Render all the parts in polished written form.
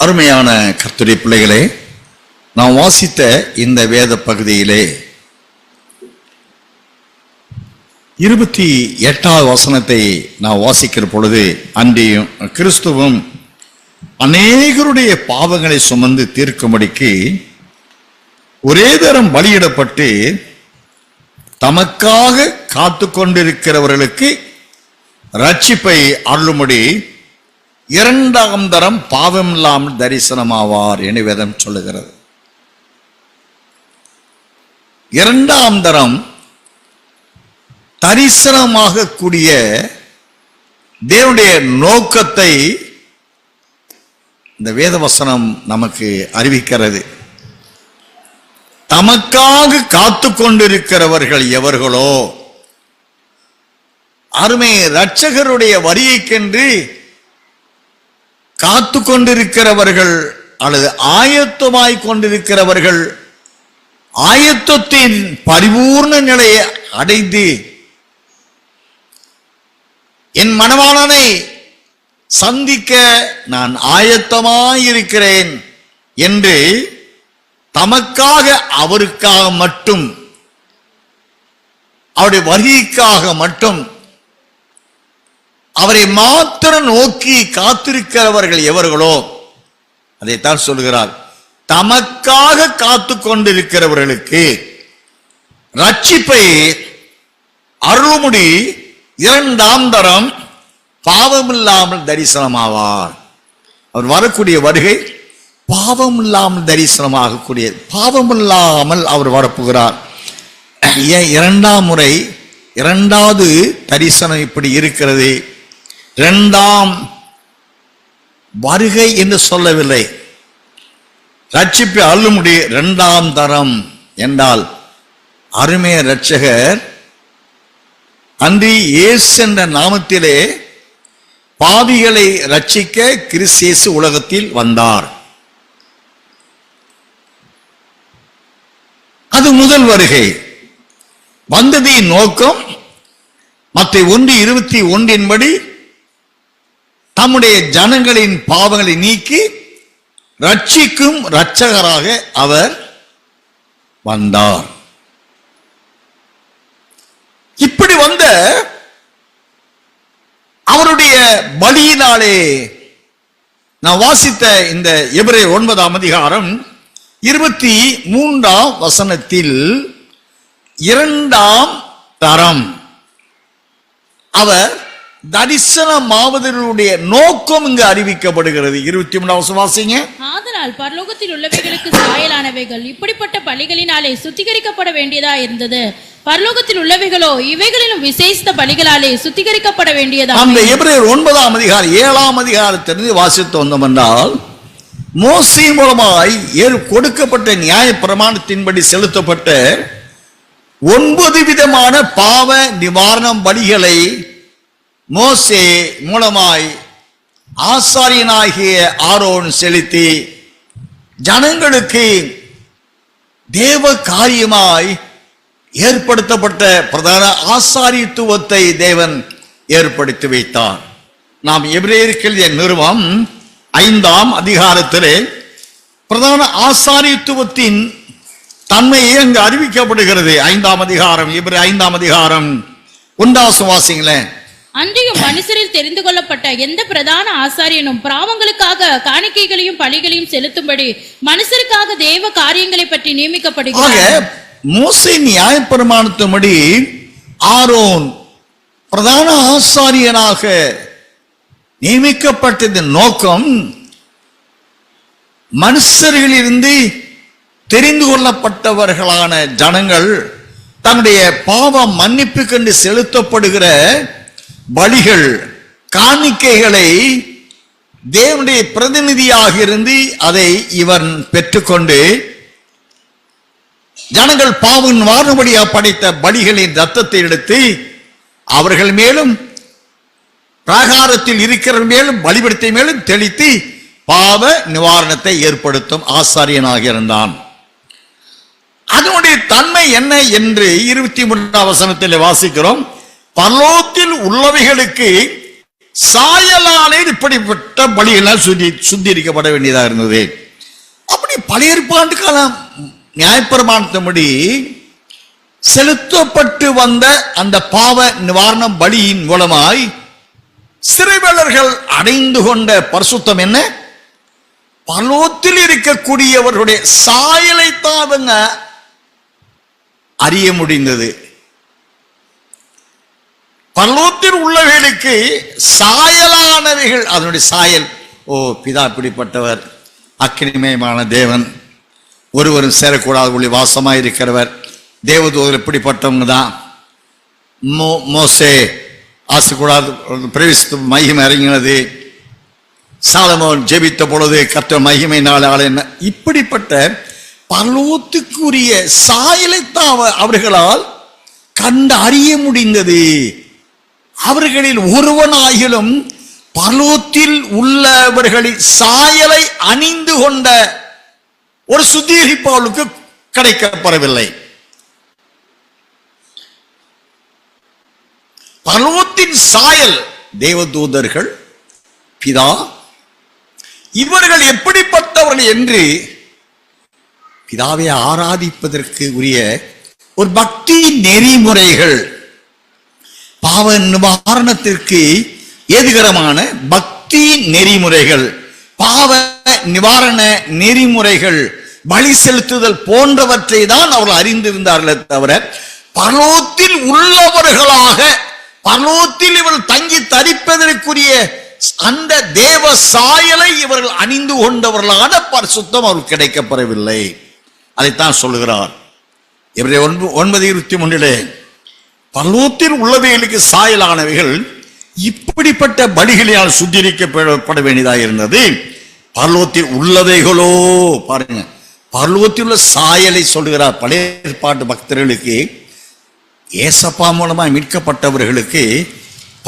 அருமையான கர்த்தருடைய பிள்ளைகளே, நாம் வாசித்த இந்த வேத பகுதியிலே 28வது வசனத்தை நான் வாசிக்கிற பொழுது, அன்றியும் கிறிஸ்துவும் அநேகருடைய பாவங்களை சுமந்து தீர்க்கும்படிக்கு ஒரே தரம் பலியிடப்பட்டு தமக்காக காத்து கொண்டிருக்கிறவர்களுக்கு ரட்சிப்பை அருளும்படி இரண்டாம் தரம் பாவம் இல்லாமல் தரிசனமாவார் என வேதம் சொல்லுகிறது. இரண்டாம் தரம் தரிசனமாக கூடிய தேவனுடைய நோக்கத்தை இந்த வேதவசனம் நமக்கு அறிவிக்கிறது. தமக்காக காத்து கொண்டிருக்கிறவர்கள் எவர்களோ, அருமை இரட்சகருடைய வரியைக்கென்று காத்து கொண்டிருக்கிறவர்கள் அல்லது ஆயத்தமாய் கொண்டிருக்கிறவர்கள், ஆயத்தத்தின் பரிபூர்ண நிலையை அடைந்து என் மணவாளனை சந்திக்க நான் ஆயத்தமாயிருக்கிறேன் என்று தமக்காக, அவருக்காக மட்டும், அவருடைய வருகைக்காக மட்டும் அவரை மாத்திரம் நோக்கி காத்திருக்கிறவர்கள் எவர்களோ, அதைத்தான் சொல்கிறார். தமக்காக காத்து கொண்டிருக்கிறவர்களுக்கு ரட்சிப்பை அருள்முடி இரண்டாம் தரம் பாவமில்லாமல் தரிசனமாவார். அவர் வரக்கூடிய வருகை பாவம் இல்லாமல் தரிசனமாகக்கூடிய, பாவம் இல்லாமல் அவர் வரப்போகிறார். ஏன் இரண்டாம் முறை, இரண்டாவது தரிசனம் இப்படி இருக்கிறது? இரண்டாம் வருகை என்று சொல்லவில்லை. ரட்சிப்பை அருளும்படி இரண்டாம் தரம் என்றால், அருமைய இரட்சகர் அன்றி இயேசு என்ற நாமத்திலே பாவிகளை ரட்சிக்க கிறிஸ்து உலகத்தில் வந்தார். அது முதல் வருகை. வந்ததின் நோக்கம் மத்தேயு 1:21 படி தம்முடைய ஜனங்களின் பாவங்களை நீக்கி ரட்சிக்கும் இரட்சகராக அவர் வந்தார். இப்படி வந்த அவருடைய பலியினாலே நான் வாசித்த இந்த எபிரேயர் 9ஆம் அதிகாரம் 23ஆம் வசனத்தில் இரண்டாம் தரம் அவர் தரிசனமாவதனுடைய நோக்கம் இங்கு அறிவிக்கப்படுகிறது. 23ஆம் வசனம் வாசிங்க. ஆதலால் பரலோகத்தில் உள்ளவைகளுக்கு சாயலானவைகள் இப்படிப்பட்ட பலிகளினாலே சுத்திகரிக்கப்பட வேண்டியதா இருந்தது. பரலோகத்தில் உள்ளவைகளோ இவைகளிலும் விசேஷ பலிகளாலே சுத்திகரிக்கப்பட வேண்டியதா. அந்த எபிரேயர் 9ஆம் அதிகாரம் 7ஆம் அதிகாரத்திலிருந்து வாசித்து வந்தோம் என்றால், மோசே மூலமாய் கொடுக்கப்பட்ட நியாய பிரமாணத்தின்படி செலுத்தப்பட்ட 9 விதமான பாவ நிவாரணம் பலிகளை மோசே மூலமாய் ஆசாரியனாகிய ஆரோன் செலுத்தி ஜனங்களுக்கு தேவ காரியமாய் ஏற்படுத்தப்பட்ட பிரதான ஆசாரியத்துவத்தை தேவன் ஏற்படுத்தி வைத்தார். நாம் எபிரேயருக்கு எழுதிய நிருபம் 5ஆம் அதிகாரத்திலே பிரதான ஆசாரியத்துவத்தின் தன்மையை அங்கு அறிவிக்கப்படுகிறது. 5ஆம் அதிகாரம், எபிரேயர் 5ஆம் அதிகாரம் 1 வாசிங்களேன். அன்றையும் மனுஷரில் தெரிந்து கொள்ளப்பட்ட எந்த பிரதான ஆசாரியனும் பாவங்களுக்காக காணிக்கைகளையும் பலிகளையும் செலுத்தும்படி மனுஷருக்காக தேவ காரியங்களை பற்றி நியமிக்கப்படுகிறார். மோசே நியாயப்பிரமாணத்தின்படி ஆரோன் பிரதான ஆசாரியனாக நியமிக்கப்பட்டதன் நோக்கம் மனுஷர்களிலிருந்து தெரிந்து கொள்ளப்பட்டவர்களான ஜனங்கள் தன்னுடைய பாவ மன்னிப்புக்கென்று செலுத்தப்படுகிற பலிகள், காணிக்கைகளை தேவனுடைய பிரதிநிதியாக இருந்து அதை இவன் பெற்றுக்கொண்டு ஜனங்கள் பாவம் வாரும்படியாக படைத்த பலிகளின் ரத்தத்தை எடுத்து அவர்கள் மேலும் பிராகாரத்தில் இருக்கிற மேலும் பலிபீடத்தை மேலும் தெளித்து பாவ நிவாரணத்தை ஏற்படுத்தும் ஆசாரியனாக இருந்தான். அதனுடைய தன்மை என்ன என்று 23ஆம் வசனத்தில் வாசிக்கிறோம். பரலோகத்தில் உள்ளவைகளுக்கு சாயலாலே இப்படிப்பட்ட பலிகளால் சுத்திகரிக்கப்பட வேண்டியதாக இருந்தது. அப்படி பழைய ஏற்பாட்டு காலம் நியாயப்பிரமாணத்தின்படி செலுத்தப்பட்டு வந்த அந்த பாவ நிவாரண பலியின் மூலமாய் சிறைவேளர்கள் அடைந்து கொண்ட பரிசுத்தம் என்ன? பரலோகத்தில் இருக்கக்கூடியவர்களுடைய சாயலை தான் அறிய முடிந்தது. பரலோகத்தில் உள்ளவைகளுக்கு சாயலானவைகள், அதனுடைய சாயல், ஓ பிதா இப்படிப்பட்டவர், அக்கினிமயமான தேவன், ஒருவரும் சேரக்கூடாத ஒளி வாசமாய் இருக்கிறவர், தேவதூதர் இப்படிப்பட்டவங்க தான், மோசே ஆசைக்கூடாது பிரவேசித்து மகிமை இறங்கினது, சாலமோன் ஜெபித்த பொழுது கர்த்தர் மகிமை நாள் என்ன, இப்படிப்பட்ட பரலோகத்துக்குரிய சாயலைத்தான் அவர்களால் கண்டு அறிய முடிந்தது. அவர்களில் ஒருவனாயிலும் பரலோகத்தில் உள்ளவர்களின் சாயலை அணிந்து கொண்ட ஒரு சுத்திகரிப்பு அவளுக்கு கிடைக்கப்படவில்லை. பரலோகத்தின் சாயல் தேவதூதர்கள், பிதா, இவர்கள் எப்படிப்பட்டவர்கள் என்று பிதாவை ஆராதிப்பதற்கு உரிய ஒரு பக்தி நெறிமுறைகள், பாவ நிவாரணத்திற்கு ஏதுகரமான பக்தி நெறிமுறைகள், பாவ நிவாரண நெறிமுறைகள், பலி செலுத்துதல் போன்றவற்றை தான் அவர்கள் அறிந்திருந்தார்களே தவிர பரலோகத்தில் உள்ளவர்களாக பரலோகத்தில் இவர்கள் தங்கி தரிப்பதற்குரிய அந்த தேவ சாயலை இவர்கள் அணிந்து கொண்டவர்களான பரிசுத்தம் அவர்கள் கிடைக்கப்பெறவில்லை. அதைத்தான் சொல்லுகிறார் எபிரேயர் 9:23 பரலோகத்தில் உள்ளவைகளுக்கு சாயலானவைகள் இப்படிப்பட்ட பலிகளினால் சுத்திகரிக்கப்பட வேண்டியதாக இருந்தது. பரலோகத்தில் உள்ளவைகளோ, பாருங்க, பரலோகத்தில் உள்ள சாயலை சொல்லுகிறார். பழைய ஏற்பாட்டு பக்தர்களுக்கு, ஏசப்பா மூலமாக மீட்கப்பட்டவர்களுக்கு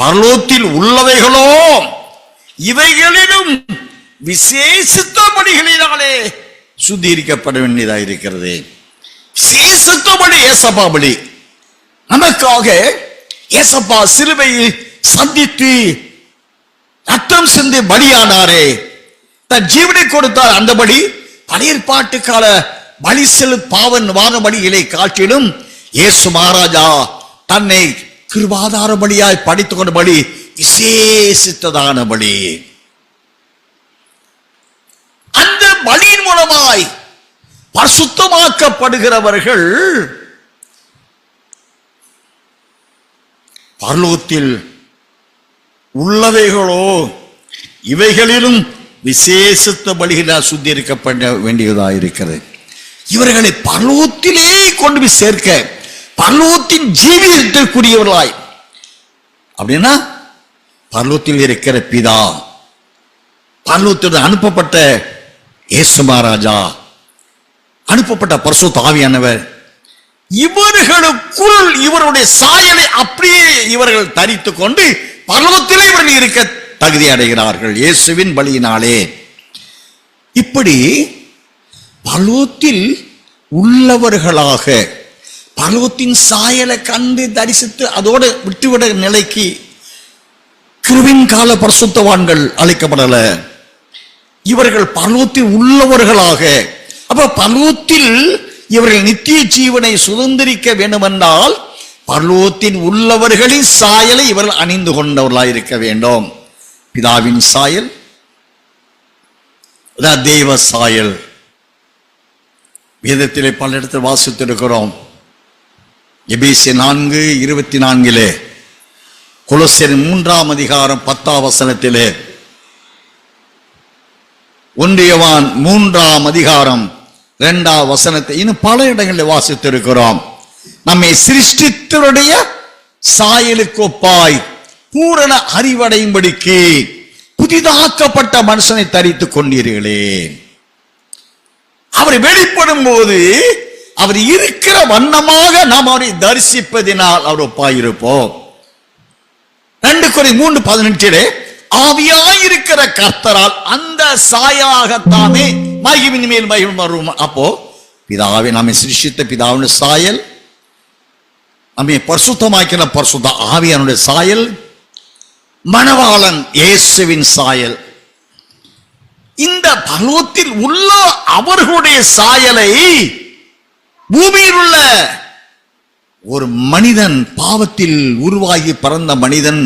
பரலோகத்தில் உள்ளவைகளோ இவைகளிலும் விசேஷித்த பலிகளினாலே சுத்திகரிக்கப்பட வேண்டியதாக இருக்கிறது. விசேஷித்த பலி ஏசப்பா பலி. நமக்காக ஏசப்பா சிலுவையை சந்தித்து ரத்தம் சிந்தி பலியானாரே, தன் ஜீவனை கொடுத்தார். அந்த பலி பழைய ஏற்பாட்டு கால பலி பாவன் வான பலிகளை காட்டிலும் இயேசு மகாராஜா தன்னை கிருபாதார பலியாய் படித்துக் கொண்ட பலி விசேஷித்ததான பலி. அந்த பலியின் மூலமாய் பரிசுத்தமாக்கப்படுகிறவர்கள் பரலோகத்தில் உள்ளவைகளோ இவைகளிலும் விசேஷத்த பலிகளால் சுத்திகரிக்கப்பட வேண்டியதாக இருக்கிறது. இவர்களை பரலோகத்திலே கொண்டு போய் சேர்க்க பரலோகத்தின் ஜீவியத்திற்குரியவர்களாய், அப்படின்னா பரலோகத்தில் இருக்கிற பிதா, பரலோகத்தில் அனுப்பப்பட்ட இயேசு மகாராஜா, அனுப்பப்பட்ட பரிசுத்த ஆவியானவர், இவர்களுக்குள் இவருடைய சாயலை அப்படியே இவர்கள் தரித்துக் கொண்டு பரலோகத்திலே இவர்கள் இருக்க தகுதி அடைகிறார்கள் இயேசுவின் பலியினாலே. இப்படி பரலோகத்தில் உள்ளவர்களாக பரலோகத்தின் சாயலை கண்டு தரிசித்து அதோடு விட்டுவிட நிலைக்கு கிருபின் கால பரிசுத்தவான்கள் அழைக்கப்படல. இவர்கள் பரலோகத்தில் உள்ளவர்களாக, அப்ப பரலோகத்தில் இவர்கள் நித்திய ஜீவனை சுதந்திரிக்க வேண்டுமென்றால் பரலோகத்தின் உள்ளவர்களின் சாயலை இவர்கள் அணிந்து கொண்டவர்களாக இருக்க வேண்டும். பிதாவின் சாயல், தேவ சாயல். வேதத்திலே பல இடத்தில் வாசித்திருக்கிறோம். எபேசியர் 4:24, கொலோசியர் 3:10, 1 யோவான் 3:2 இன்னும் பல இடங்களில் வாசித்திருக்கிறோம். நம்மை சிருஷ்டித்தருடைய சாயலுக்கு ஒப்பாய் பூரண அறிவடையும்படிக்கு புதிதாக்கப்பட்ட மனுஷனை தரித்துக் கொண்டீர்களே. அவர் வெளிப்படும் போது அவர் இருக்கிற வண்ணமாக நாம் அவரை தரிசிப்பதினால் அவர் ஒப்பாயிருப்போம். 2 கொரிந்தியர் 3:18 ஆவியாயிருக்கிற கர்த்தரால் அந்த சாயலாகத்தாமே மகிமையின் மேல் மகிமை வரும். அப்போ பிதாவை நம்மை சிருஷ்டித்த பிதாவுடைய சாயல், நம்மை பரிசுத்தமாக்கின பரிசுத்த ஆவியானுடைய சாயல், மணவாளன் இயேசுவின் சாயல். இந்த பரலோகத்தில் உள்ள அவர்களுடைய சாயலை பூமியில் உள்ள ஒரு மனிதன், பாவத்தில் உருவாகி பிறந்த மனிதன்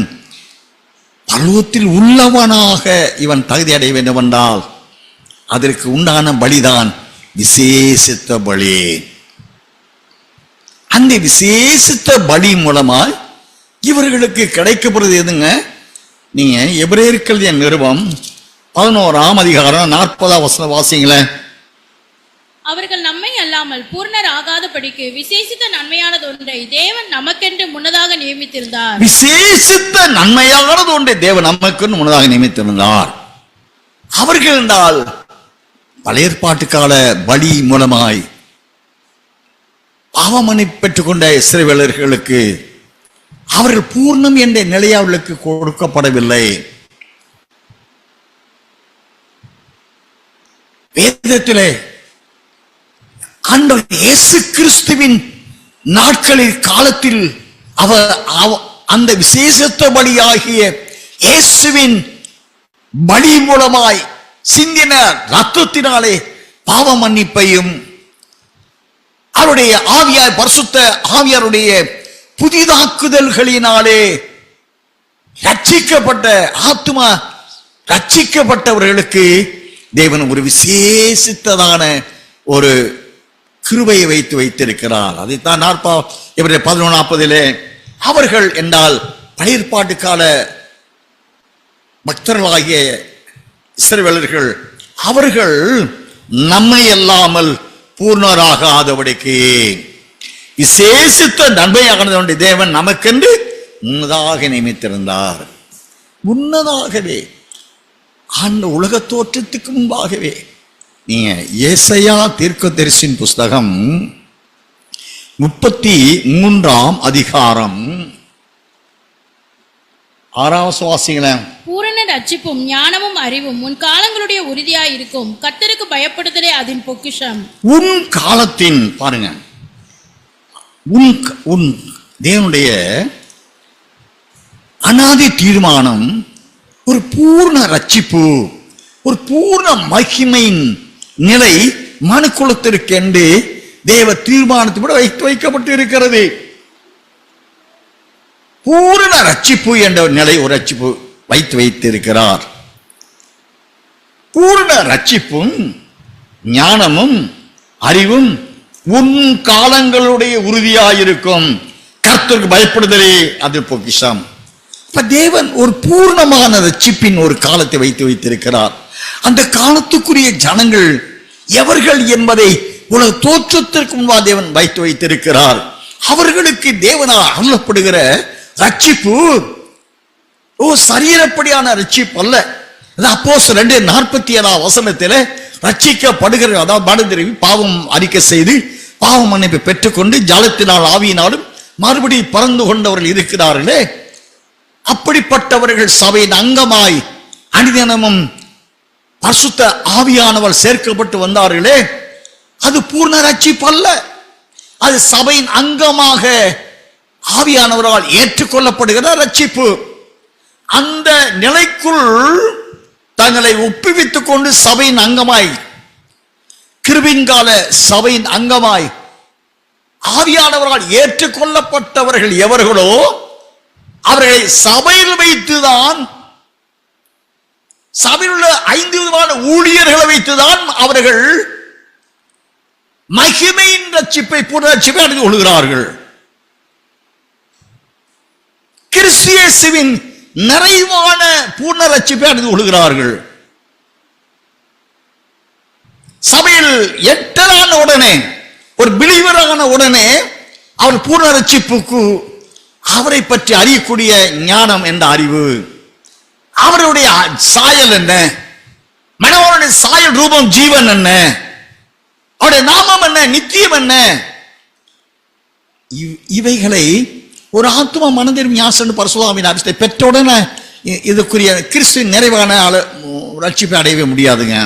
பரலோகத்தில் உள்ளவனாக இவன் தகுதி அடைய வேண்டும் என்றால் அதற்கு உண்டான பலிதான் விசேஷித்த பலி. அந்த விசேஷித்த பலி மூலமாய் இவர்களுக்கு கிடைக்கப்படுறது எதுங்க? நீங்க எபிரேயர்கள் நிருபம் 11ஆம் அதிகாரம் 40ஆம் வசனம் வாசிங்களேன். அவர்கள் நம்மை அல்லாமல் பூர்ணர் ஆகாதபடிக்கு விசேஷித்த நன்மையானது ஒன்றை தேவன் நமக்கென்று முன்னதாக நியமித்திருந்தார். விசேஷித்த நன்மையானது ஒன்றை தேவன் நமக்கென்று முன்னதாக நியமித்திருந்தார். அவர்கள் என்றால் பழைய ஏற்பாட்டு கால பலி மூலமாய் பாவமனை பெற்றுக்கொண்ட இஸ்ரவேலர்களுக்கு அவர்கள் பூர்ணம் என்ற நிலை அவர்களுக்கு கொடுக்கப்படவில்லை. வேதத்திலே ஆண்டவர் இயேசு கிறிஸ்துவின் நாட்களில் காலத்தில் அந்த விசேஷத்த பலியாகிய இயேசுவின் பலி மூலமாய் சிந்தின ரத்தத்தினாலே பாவ மன்னிப்பையும் அவருடைய ஆவியார் பரிசுத்த ஆவியாருடைய புதிதாக்குதல்களினாலே ரட்சிக்கப்பட்ட ஆத்துமா ரட்சிக்கப்பட்டவர்களுக்கு தேவன் ஒரு விசேஷித்ததான ஒரு கிருபையை வைத்திருக்கிறார். அதைத்தான் 11:40 அவர்கள் என்றால் பழைய ஏற்பாட்டு கால பக்தர்களாகிய இஸ்ரவேலர்கள் அவர்கள் நம்மை அல்லாமல் பூர்ணராகாதபடிக்கு விசேஷித்த நன்மையாக தேவன் நமக்கென்று முன்னதாக நியமித்திருந்தார். முன்னதாகவே அந்த உலக தோற்றத்துக்கு முன்பாகவே. நீங்க ஏசாயா தீர்க்கதரிசியின் புஸ்தகம் 33ஆம் அதிகாரம் 6ஆம் வாசிங்களேன். பூரண ரட்சிப்பும் ஞானமும் அறிவும் உன் காலங்களுடைய உறுதியாய் இருக்கும். கர்த்தருக்கு பயப்படுதலே அதன் பொக்கிஷம். உன் காலத்தின் பாருங்க, உன் தேவனுடைய அனாதி தீர்மானம் ஒரு பூர்ண ரட்சிப்பு, ஒரு பூர்ண மகிமையின் நிலை மனுக்குலத்திற்கென்று தேவ தீர்மானத்தோடு வைக்கப்பட்டு இருக்கிறது. பூரண ரட்சிப்பு என்ற நிலை ஒரு ரட்சிப்பு வைத்திருக்கிறார். பூரண ரட்சிப்பும் ஞானமும் அறிவும் உன் காலங்களுடைய உறுதியாயிருக்கும். கர்த்தருக்கு பயப்படுதலே அது பொக்கிஷம். இப்ப தேவன் ஒரு பூர்ணமான ரட்சிப்பின் ஒரு காலத்தை வைத்திருக்கிறார். அந்த காலத்துக்குரிய ஜனங்கள் எவர்கள் என்பதை உலக தோற்றத்திற்கு முன்பாக தேவன் வைத்திருக்கிறார். அவர்களுக்கு தேவனால் அருளப்படுகிற ரட்சிப்பு சரீரப்படியான ரட்சிப்பு அல்ல. அப்போஸ்தலர் 2:47 ரட்சிக்கப்படுகிற, அதாவது மனதிரும்பி பாவம் அறிக்கை செய்து பாவ மன்னிப்பை பெற்றுக்கொண்டு ஜலத்தினால் ஆவியினாலும் மறுபடி பறந்து கொண்டவர்கள் இருக்கிறார்களே, அப்படிப்பட்டவர்கள் சபையின் அங்கமாய் அனுதினமும் பரிசுத்த ஆவியானவர் சேர்க்கப்பட்டு வந்தார்களே, அது பூர்ண ரட்சிப்பு அல்ல. அது சபையின் அங்கமாக ஆவியானவரால் ஏற்றுக்கொள்ளப்படுகிற ரட்சிப்பு. அந்த நிலைக்குள் தங்களை ஒப்புவித்துக் கொண்டு சபையின் அங்கமாய், கிருபையின் கால சபையின் அங்கமாய் ஆவியானவரால் ஏற்றுக்கொள்ளப்பட்டவர்கள் எவர்களோ அவர்களை சபையில் வைத்துதான், சபையில் உள்ள 5 விதமான ஊழியர்களை வைத்துதான் அவர்கள் மகிமையின் ரட்சிப்பை பூர்ண ரட்சிப்பை அடைந்து கொள்கிறார்கள். கிறிஸ்து இயேசுவின் நிறைவான பூர்ண ரட்சிப்பை அடைந்து கொள்கிறார்கள். சபையில் எட்டலான உடனே, ஒரு பிலீவரான உடனே அவர் பூர்ண ரட்சிப்புக்கு அவரை பற்றி அறியக்கூடிய ஞானம் என்ற அறிவு, அவருடைய சாயல் என்ன, மனவனுடைய சாயல் ரூபம் ஜீவன் என்ன, அவருடைய நாமம் என்ன, நித்தியம் என்ன, இவைகளை ஒரு ஆத்மா மனதிலும் யாசன் பரிசுத்தாவின் அபிஷேகத்தை பெற்றவுடனே இதுக்குரிய கிறிஸ்துவின் நிறைவான ரட்சிப்பை அடையவே முடியாதுங்க.